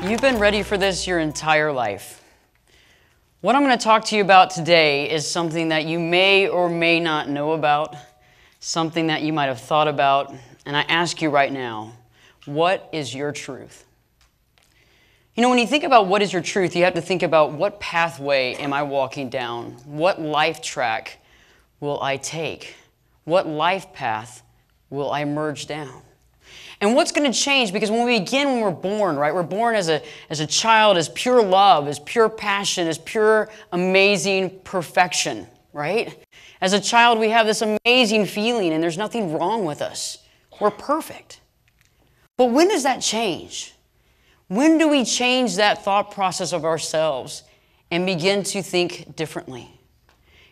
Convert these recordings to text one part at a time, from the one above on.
You've been ready for this your entire life. What I'm going to talk to you about today is something that you may or may not know about, something that you might have thought about, and I ask you right now, what is your truth? You know, when you think about what is your truth, you have to think about what pathway am I walking down? What life track will I take? What life path will I merge down? And what's going to change? Because when we're born, right? We're born as a child, as pure love, as pure passion, as pure, amazing perfection, right? As a child, we have this amazing feeling, and there's nothing wrong with us. We're perfect. But when does that change? When do we change that thought process of ourselves and begin to think differently?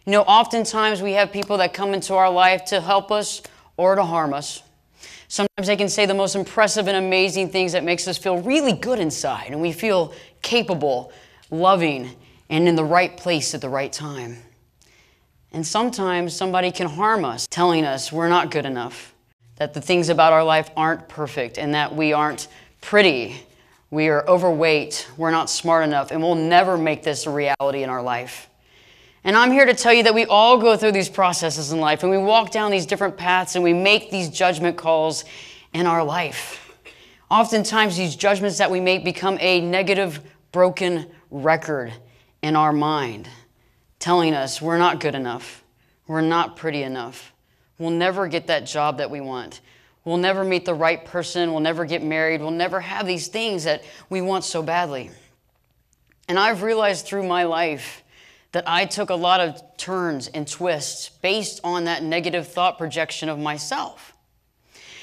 You know, oftentimes we have people that come into our life to help us or to harm us. Sometimes they can say the most impressive and amazing things that makes us feel really good inside, and we feel capable, loving, and in the right place at the right time. And sometimes somebody can harm us, telling us we're not good enough, that the things about our life aren't perfect, and that we aren't pretty, we are overweight, we're not smart enough, and we'll never make this a reality in our life. And I'm here to tell you that we all go through these processes in life, and we walk down these different paths, and we make these judgment calls in our life. Oftentimes, these judgments that we make become a negative, broken record in our mind, telling us we're not good enough, we're not pretty enough, we'll never get that job that we want, we'll never meet the right person, we'll never get married, we'll never have these things that we want so badly. And I've realized through my life that I took a lot of turns and twists based on that negative thought projection of myself.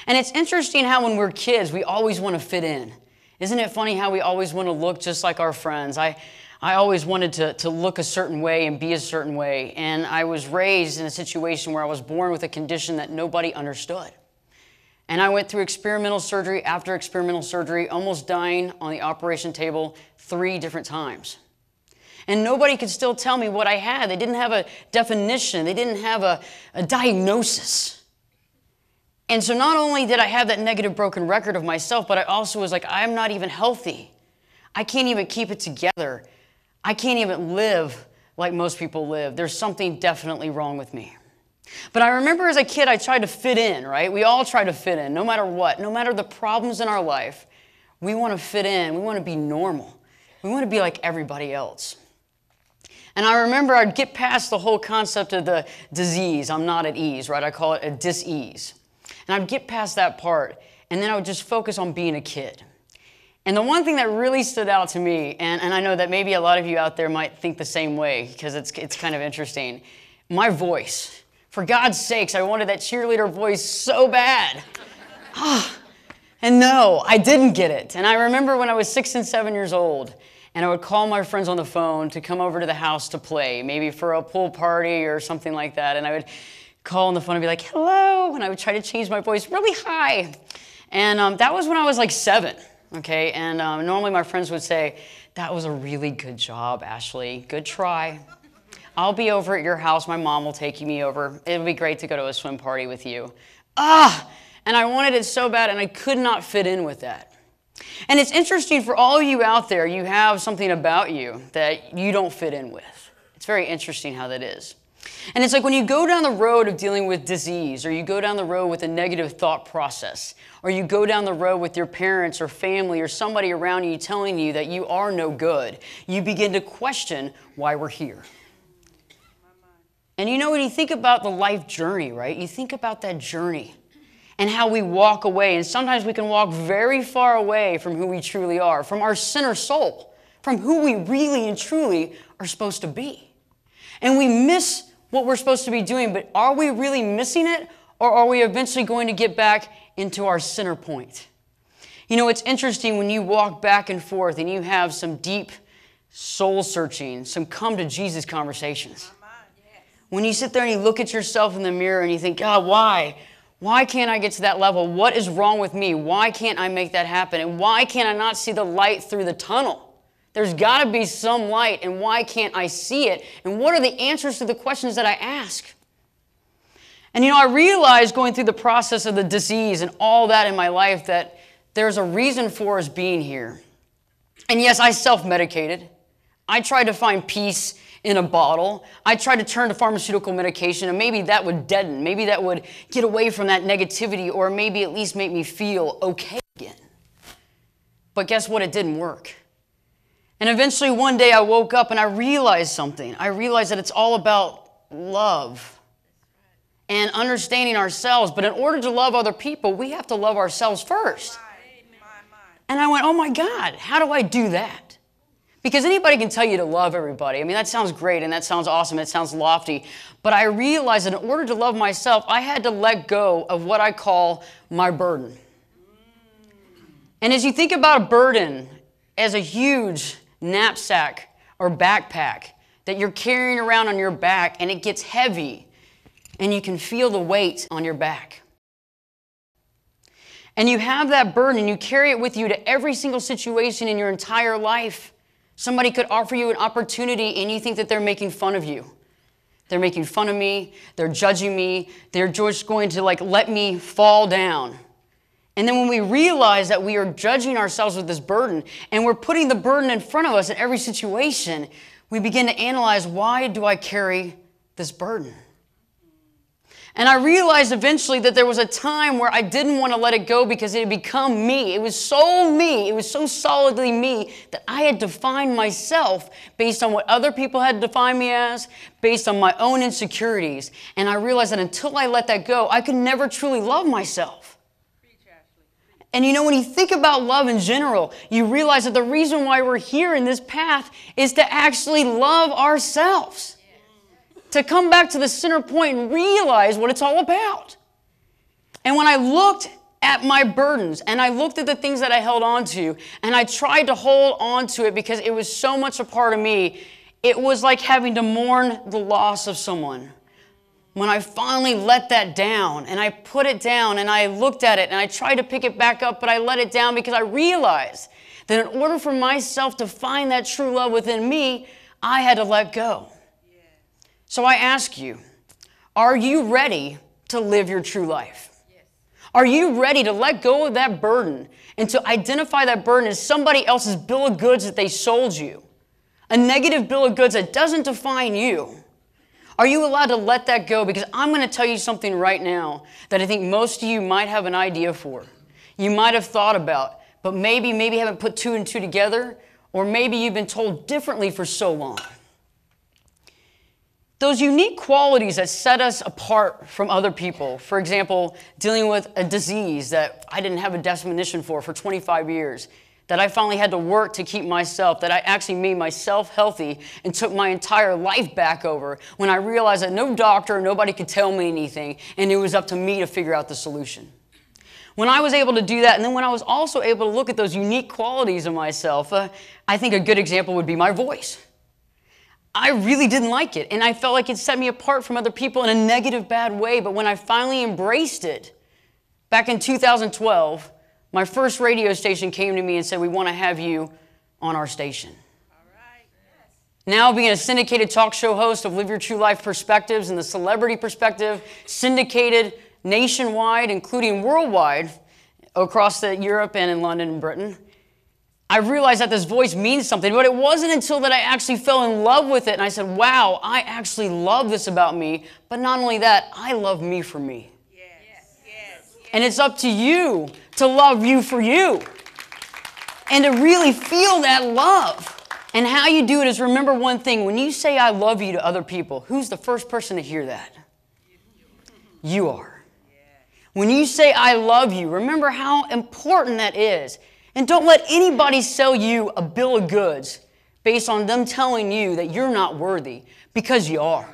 And it's interesting how when we're kids, we always want to fit in. Isn't it funny how we always want to look just like our friends? I always wanted to look a certain way and be a certain way. And I was raised in a situation where I was born with a condition that nobody understood. And I went through experimental surgery after experimental surgery, almost dying on the operation table 3 different times. And nobody could still tell me what I had. They didn't have a definition. They didn't have a diagnosis. And so not only did I have that negative broken record of myself, but I also was like, I'm not even healthy. I can't even keep it together. I can't even live like most people live. There's something definitely wrong with me. But I remember as a kid, I tried to fit in, right? We all try to fit in, no matter what. No matter the problems in our life, we want to fit in. We want to be normal. We want to be like everybody else. And I remember I'd get past the whole concept of the disease. I'm not at ease, right? I call it a dis-ease. And I'd get past that part, and then I would just focus on being a kid. And the one thing that really stood out to me, and I know that maybe a lot of you out there might think the same way, because it's kind of interesting, my voice. For God's sakes, I wanted that cheerleader voice so bad. And no, I didn't get it. And I remember when I was 6 and 7 years old, and I would call my friends on the phone to come over to the house to play, maybe for a pool party or something like that. And I would call on the phone and be like, hello, and I would try to change my voice really high. And that was when I was like 7, okay? And normally my friends would say, that was a really good job, Ashley. Good try. I'll be over at your house. My mom will take me over. It would be great to go to a swim party with you. And I wanted it so bad, and I could not fit in with that. And it's interesting for all of you out there, you have something about you that you don't fit in with. It's very interesting how that is. And it's like when you go down the road of dealing with disease, or you go down the road with a negative thought process, or you go down the road with your parents or family or somebody around you telling you that you are no good, you begin to question why we're here. And you know, when you think about the life journey, right? You think about that journey and how we walk away. And sometimes we can walk very far away from who we truly are, from our center soul, from who we really and truly are supposed to be. And we miss what we're supposed to be doing, but are we really missing it, or are we eventually going to get back into our center point? You know, it's interesting when you walk back and forth and you have some deep soul searching, some come to Jesus conversations. When you sit there and you look at yourself in the mirror and you think, God, why? Why can't I get to that level? What is wrong with me? Why can't I make that happen? And why can't I not see the light through the tunnel? There's got to be some light, and why can't I see it? And what are the answers to the questions that I ask? And you know, I realized going through the process of the disease and all that in my life that there's a reason for us being here. And yes, I self-medicated. I tried to find peace in a bottle. I tried to turn to pharmaceutical medication, and maybe that would deaden. Maybe that would get away from that negativity, or maybe at least make me feel okay again. But guess what? It didn't work. And eventually one day I woke up and I realized something. I realized that it's all about love and understanding ourselves. But in order to love other people, we have to love ourselves first. And I went, oh my God, how do I do that? Because anybody can tell you to love everybody. I mean, that sounds great and that sounds awesome. It sounds lofty. But I realized that in order to love myself, I had to let go of what I call my burden. And as you think about a burden as a huge knapsack or backpack that you're carrying around on your back, and it gets heavy and you can feel the weight on your back. And you have that burden and you carry it with you to every single situation in your entire life. Somebody could offer you an opportunity and you think that they're making fun of you. They're making fun of me. They're judging me. They're just going to let me fall down. And then when we realize that we are judging ourselves with this burden and we're putting the burden in front of us in every situation, we begin to analyze, why do I carry this burden? And I realized eventually that there was a time where I didn't want to let it go because it had become me. It was so me. It was so solidly me that I had defined myself based on what other people had defined me as, based on my own insecurities. And I realized that until I let that go, I could never truly love myself. And you know, when you think about love in general, you realize that the reason why we're here in this path is to actually love ourselves. To come back to the center point and realize what it's all about. And when I looked at my burdens and I looked at the things that I held on to and I tried to hold on to it because it was so much a part of me, it was like having to mourn the loss of someone. When I finally let that down and I put it down and I looked at it and I tried to pick it back up, but I let it down because I realized that in order for myself to find that true love within me, I had to let go. So I ask you, are you ready to live your true life? Yes. Are you ready to let go of that burden and to identify that burden as somebody else's bill of goods that they sold you? A negative bill of goods that doesn't define you. Are you allowed to let that go? Because I'm going to tell you something right now that I think most of you might have an idea for. You might have thought about, but maybe haven't put two and two together, or maybe you've been told differently for so long. Those unique qualities that set us apart from other people, for example, dealing with a disease that I didn't have a definition for 25 years, that I finally had to work to keep myself, that I actually made myself healthy and took my entire life back over when I realized that no doctor, nobody could tell me anything, and it was up to me to figure out the solution. When I was able to do that, and then when I was also able to look at those unique qualities of myself, I think a good example would be my voice. I really didn't like it, and I felt like it set me apart from other people in a negative, bad way. But when I finally embraced it, back in 2012, my first radio station came to me and said, we want to have you on our station. All right. Yes. Now being a syndicated talk show host of Live Your True Life Perspectives and the celebrity perspective, syndicated nationwide, including worldwide, across Europe and in London and Britain, I realized that this voice means something, but it wasn't until that I actually fell in love with it and I said, wow, I actually love this about me, but not only that, I love me for me. Yes. Yes. And it's up to you to love you for you and to really feel that love. And how you do it is, remember one thing, when you say I love you to other people, who's the first person to hear that? You are. When you say I love you, remember how important that is. And don't let anybody sell you a bill of goods based on them telling you that you're not worthy, because you are.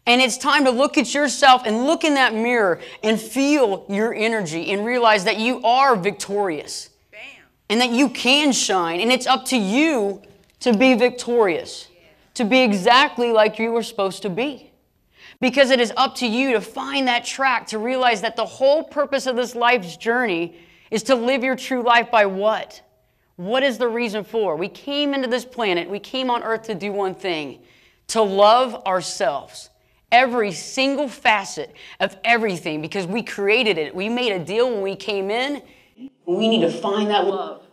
And it's time to look at yourself and look in that mirror and feel your energy and realize that you are victorious. Bam. And that you can shine. And it's up to you to be victorious, to be exactly like you were supposed to be. Because it is up to you to find that track, to realize that the whole purpose of this life's journey is to live your true life by what? What is the reason for? We came into this planet, we came on earth to do one thing, to love ourselves. Every single facet of everything, because we created it. We made a deal when we came in. We need to find that love.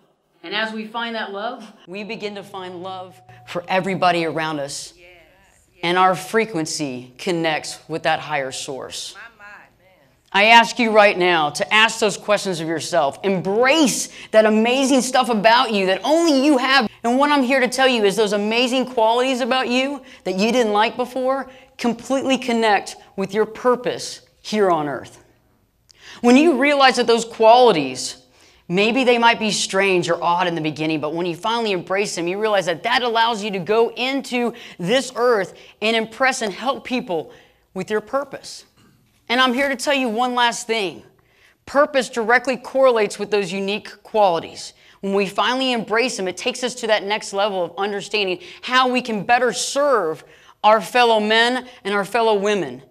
And as we find that love, we begin to find love for everybody around us. And our frequency connects with that higher source. I ask you right now to ask those questions of yourself. Embrace that amazing stuff about you that only you have. And what I'm here to tell you is those amazing qualities about you that you didn't like before completely connect with your purpose here on earth. When you realize that those qualities, maybe they might be strange or odd in the beginning, but when you finally embrace them, you realize that that allows you to go into this earth and impress and help people with your purpose. And I'm here to tell you one last thing. Purpose directly correlates with those unique qualities. When we finally embrace them, it takes us to that next level of understanding how we can better serve our fellow men and our fellow women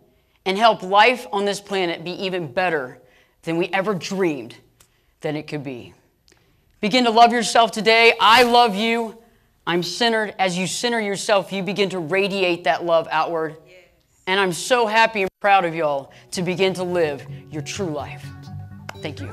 and help life on this planet be even better than we ever dreamed that it could be. Begin to love yourself today. I love you. I'm centered. As you center yourself, you begin to radiate that love outward. And I'm so happy and proud of y'all to begin to live your true life. Thank you.